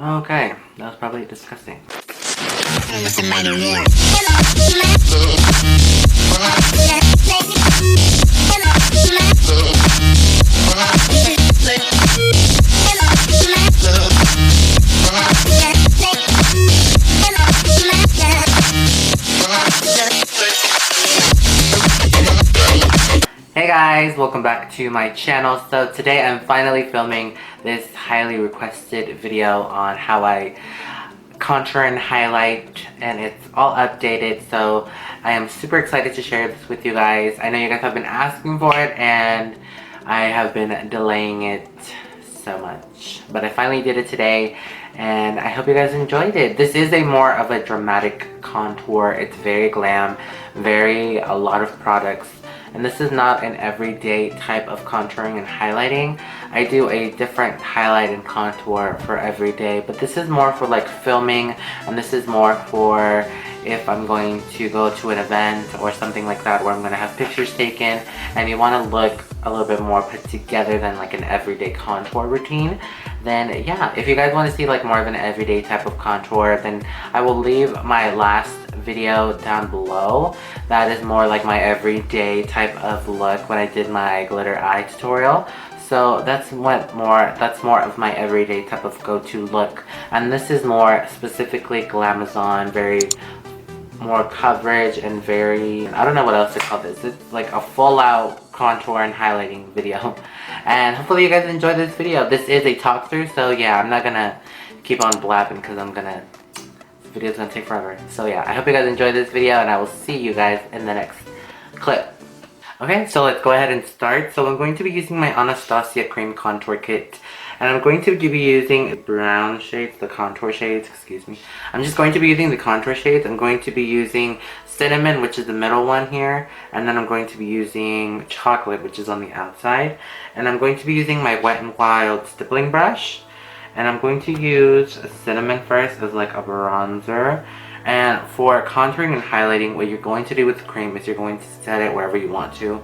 Okay, that was probably disgusting. Hey guys, welcome back to my channel. So today I'm finally filming this highly requested video on how I contour and highlight, and it's all updated, so I am super excited to share this with you guys. I know you guys have been asking for it and I have been delaying it so much, but I finally did it today and I hope you guys enjoyed it. This is a more of a dramatic contour. It's very glam, a lot of products. And this is not an everyday type of contouring and highlighting. I do a different highlight and contour for every day, but this is more for like filming, and this is more for if I'm going to go to an event or something like that where I'm going to have pictures taken and you want to look a little bit more put together than like an everyday contour routine. Then yeah, if you guys want to see like more of an everyday type of contour, then I will leave my last video down below. That is more like my everyday type of look when I did my glitter eye tutorial. So that's more of my everyday type of go-to look, and this is more specifically glamazon, very more coverage and very, I don't know what else to call this. It's like a full out contour and highlighting video. And hopefully you guys enjoyed this video. This is a talk through, so yeah, I'm not gonna keep on blabbing because this video's gonna take forever. So yeah, I hope you guys enjoyed this video and I will see you guys in the next clip. Okay, so let's go ahead and start. So I'm going to be using my Anastasia Cream Contour Kit. And I'm going to be using brown shades, the contour shades, excuse me. I'm just going to be using the contour shades. I'm going to be using cinnamon, which is the middle one here. And then I'm going to be using chocolate, which is on the outside. And I'm going to be using my Wet n Wild stippling brush. And I'm going to use cinnamon first as like a bronzer. And for contouring and highlighting, what you're going to do with the cream is you're going to set it wherever you want to.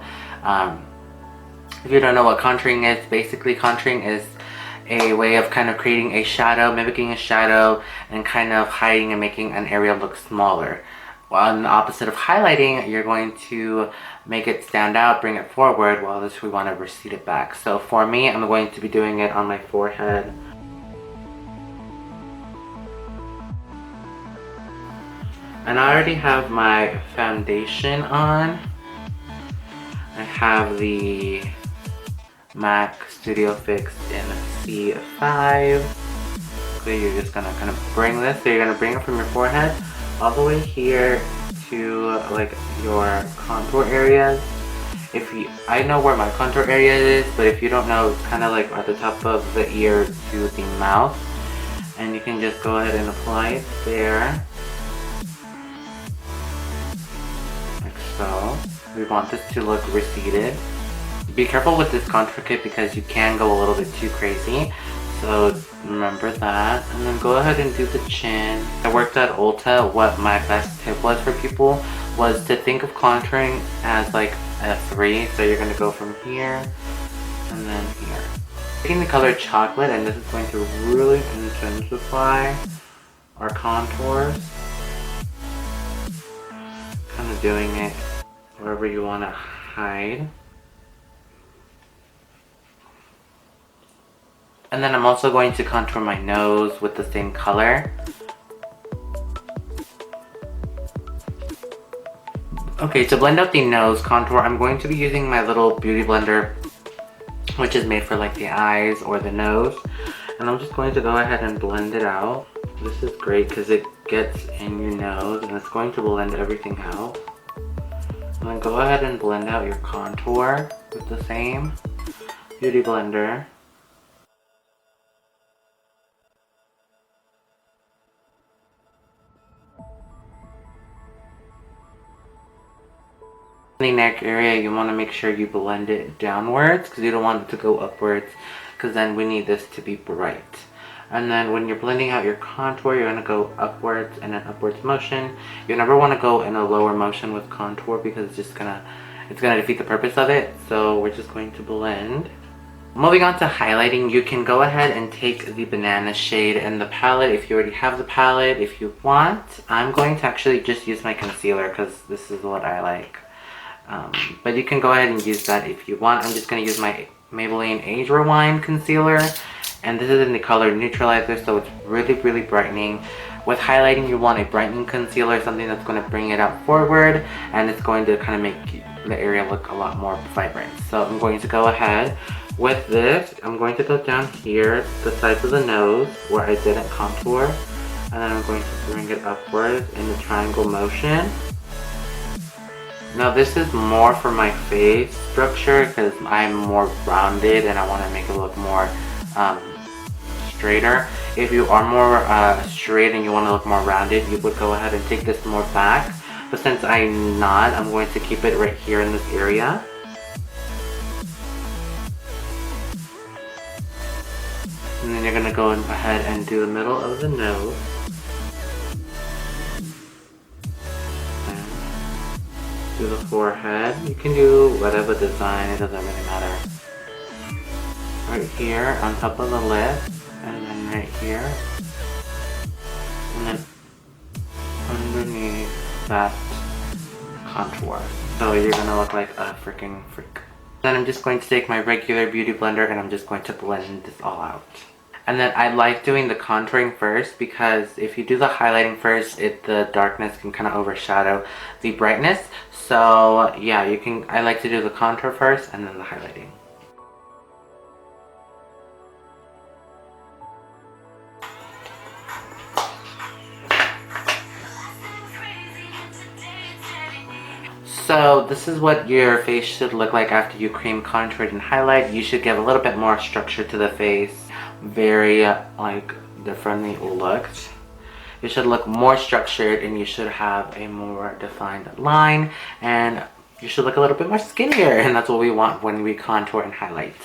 If you don't know what contouring is, basically contouring is a way of kind of creating a shadow, mimicking a shadow, and kind of hiding and making an area look smaller. While on the opposite of highlighting, you're going to make it stand out, bring it forward, while this we want to recede it back. So for me, I'm going to be doing it on my forehead. And I already have my foundation on. I have the MAC Studio Fix in C5. So you're just gonna kind of bring this. So you're gonna bring it from your forehead all the way here to like your contour areas. I know where my contour area is, but if you don't know, it's kind of like at the top of the ear to the mouth. And you can just go ahead and apply it there. So we want this to look receded. Be careful with this contour kit because you can go a little bit too crazy. So remember that. And then go ahead and do the chin. I worked at Ulta. What my best tip was for people was to think of contouring as like a 3. So you're going to go from here and then here. Taking the color chocolate, and this is going to really intensify our contours. Kind of doing it wherever you want to hide. And then I'm also going to contour my nose with the same color. Okay, to blend out the nose contour, I'm going to be using my little beauty blender, which is made for like the eyes or the nose. And I'm just going to go ahead and blend it out. This is great because it gets in your nose and it's going to blend everything out. And then go ahead and blend out your contour with the same beauty blender. The neck area, you want to make sure you blend it downwards because you don't want it to go upwards, because then we need this to be bright. And then when you're blending out your contour, you're going to go upwards in an upwards motion. You never want to go in a lower motion with contour because it's just gonna defeat the purpose of it. So we're just going to blend Moving on to highlighting, you can go ahead and take the banana shade in the palette if you already have the palette. If you want, I'm going to actually just use my concealer because this is what I like. But you can go ahead and use that if you want. I'm just going to use my Maybelline Age Rewind concealer, and this is in the color Neutralizer, so it's really brightening. With highlighting, you want a brightening concealer, something that's going to bring it out forward, and it's going to kind of make the area look a lot more vibrant. So I'm going to go ahead with this. I'm going to go down here, the sides of the nose where I didn't contour, and then I'm going to bring it upwards in the triangle motion. Now this is more for my face structure because I'm more rounded and I want to make it look more straighter. If you are more straight and you want to look more rounded, you would go ahead and take this more back. But since I'm not, I'm going to keep it right here in this area. And then you're going to go ahead and do the middle of the nose. Do the forehead. You can do whatever design, it doesn't really matter. Right here on top of the lip, and then right here, and then underneath that contour. So you're gonna look like a freaking freak. Then I'm just going to take my regular beauty blender and I'm just going to blend this all out. And then I like doing the contouring first because if you do the highlighting first, the darkness can kind of overshadow the brightness. So yeah, I like to do the contour first and then the highlighting. So this is what your face should look like after you cream, contour, and highlight. You should give a little bit more structure to the face. Very like differently looked. You should look more structured and you should have a more defined line, and you should look a little bit more skinnier, and that's what we want when we contour and highlight.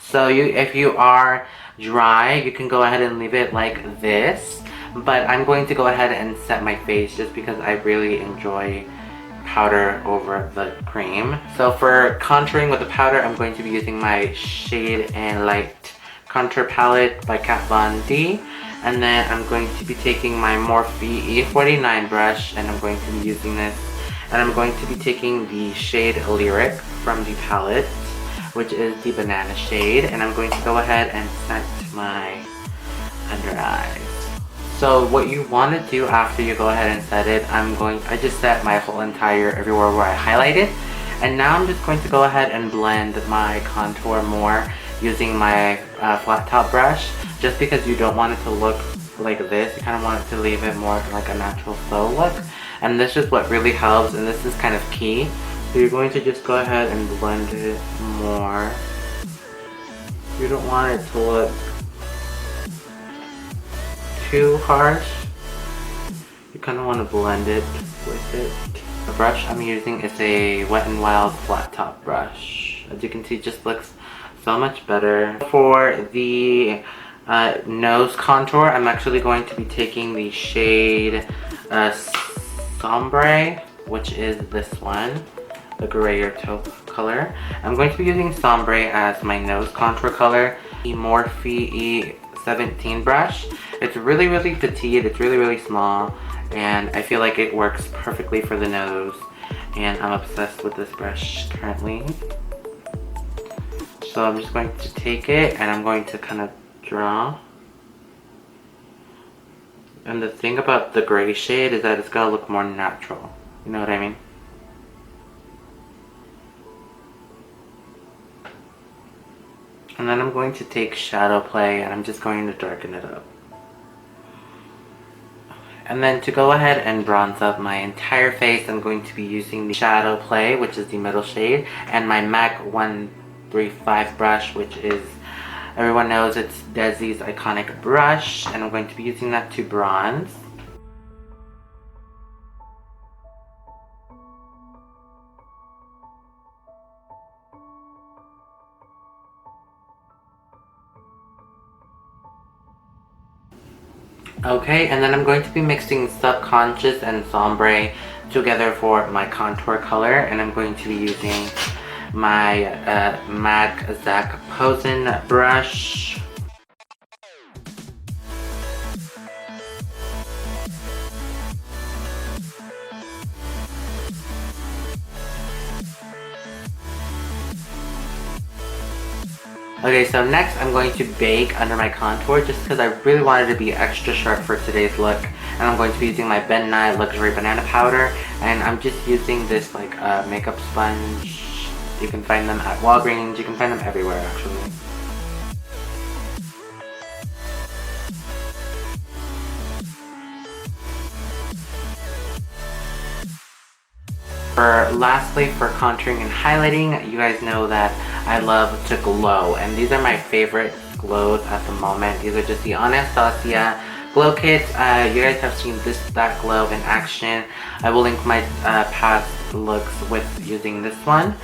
So if you are dry, you can go ahead and leave it like this, but I'm going to go ahead and set my face just because I really enjoy powder over the cream. So for contouring with the powder, I'm going to be using my Shade and Light Contour Palette by Kat Von D. And then I'm going to be taking my Morphe E49 brush and I'm going to be using this. And I'm going to be taking the shade Lyric from the palette, which is the banana shade. And I'm going to go ahead and set my under eyes. So what you want to do after you go ahead and set it, I just set my whole entire everywhere where I highlighted. And now I'm just going to go ahead and blend my contour more using my flat top brush, just because you don't want it to look like this. You kind of want it to leave it more like a natural faux look. And this is what really helps, and this is kind of key. So you're going to just go ahead and blend it more. You don't want it to look too harsh. You kind of want to blend it with it. The brush I'm using is a Wet n Wild flat top brush. As you can see, it just looks so much better. For the nose contour, I'm actually going to be taking the shade Sombre, which is this one, the grayer taupe color. I'm going to be using Sombre as my nose contour color. The Morphe E17 brush. It's really petite, it's really small, and I feel like it works perfectly for the nose, and I'm obsessed with this brush currently. So I'm just going to take it and I'm going to kind of draw. And the thing about the gray shade is that it's gonna look more natural. You know what I mean? And then I'm going to take shadow play and I'm just going to darken it up. And then to go ahead and bronze up my entire face, I'm going to be using the shadow play, which is the middle shade, and my MAC 135 brush, which is, everyone knows it's Desi's iconic brush, and I'm going to be using that to bronze. Okay, and then I'm going to be mixing Subconscious and Sombre together for my contour color, and I'm going to be using my MAC Zac Hosen brush. Okay, so next I'm going to bake under my contour just because I really wanted to be extra sharp for today's look. And I'm going to be using my Nye Luxury Banana Powder. And I'm just using this like makeup sponge. You can find them at Walgreens. You can find them everywhere actually. Lastly, for contouring and highlighting, you guys know that I love to glow, and these are my favorite glows at the moment. These are just the Anastasia glow kits. You guys have seen that glow in action. I will link my past looks with using this one.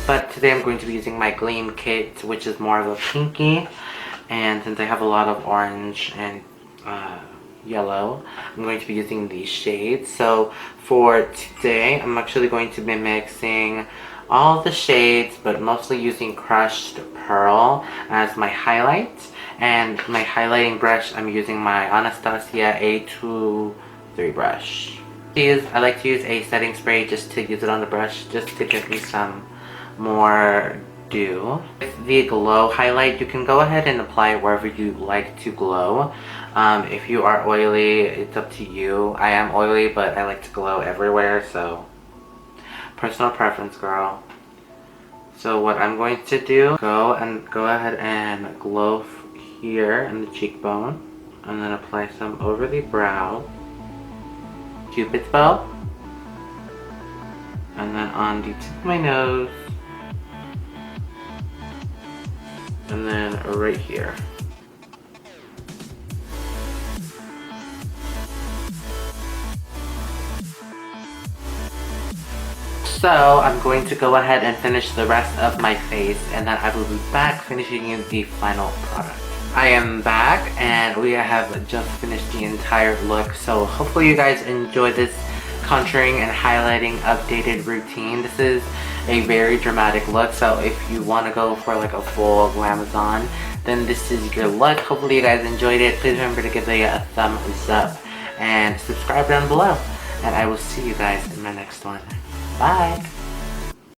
But today I'm going to be using my Gleam kit, which is more of a pinky. And since I have a lot of orange and yellow, I'm going to be using these shades. So for today, I'm actually going to be mixing all the shades, but mostly using crushed pearl as my highlight. And my highlighting brush, I'm using my Anastasia A23 brush. I like to use a setting spray just to use it on the brush, just to give me some more dew. With the glow highlight, you can go ahead and apply it wherever you like to glow. If you are oily, it's up to you. I am oily, but I like to glow everywhere, so personal preference, girl. So what I'm going to do, go ahead and glow here in the cheekbone, and then apply some over the brow, Cupid's bow, and then on the tip of my nose, and then right here. So I'm going to go ahead and finish the rest of my face, and then I will be back finishing the final product. I am back, and we have just finished the entire look, so hopefully you guys enjoy this contouring and highlighting updated routine. This is a very dramatic look, so if you want to go for like a full glamazon, then this is your look. Hopefully you guys enjoyed it. Please remember to give it a thumbs up and subscribe down below, and I will see you guys in my next one. Bye!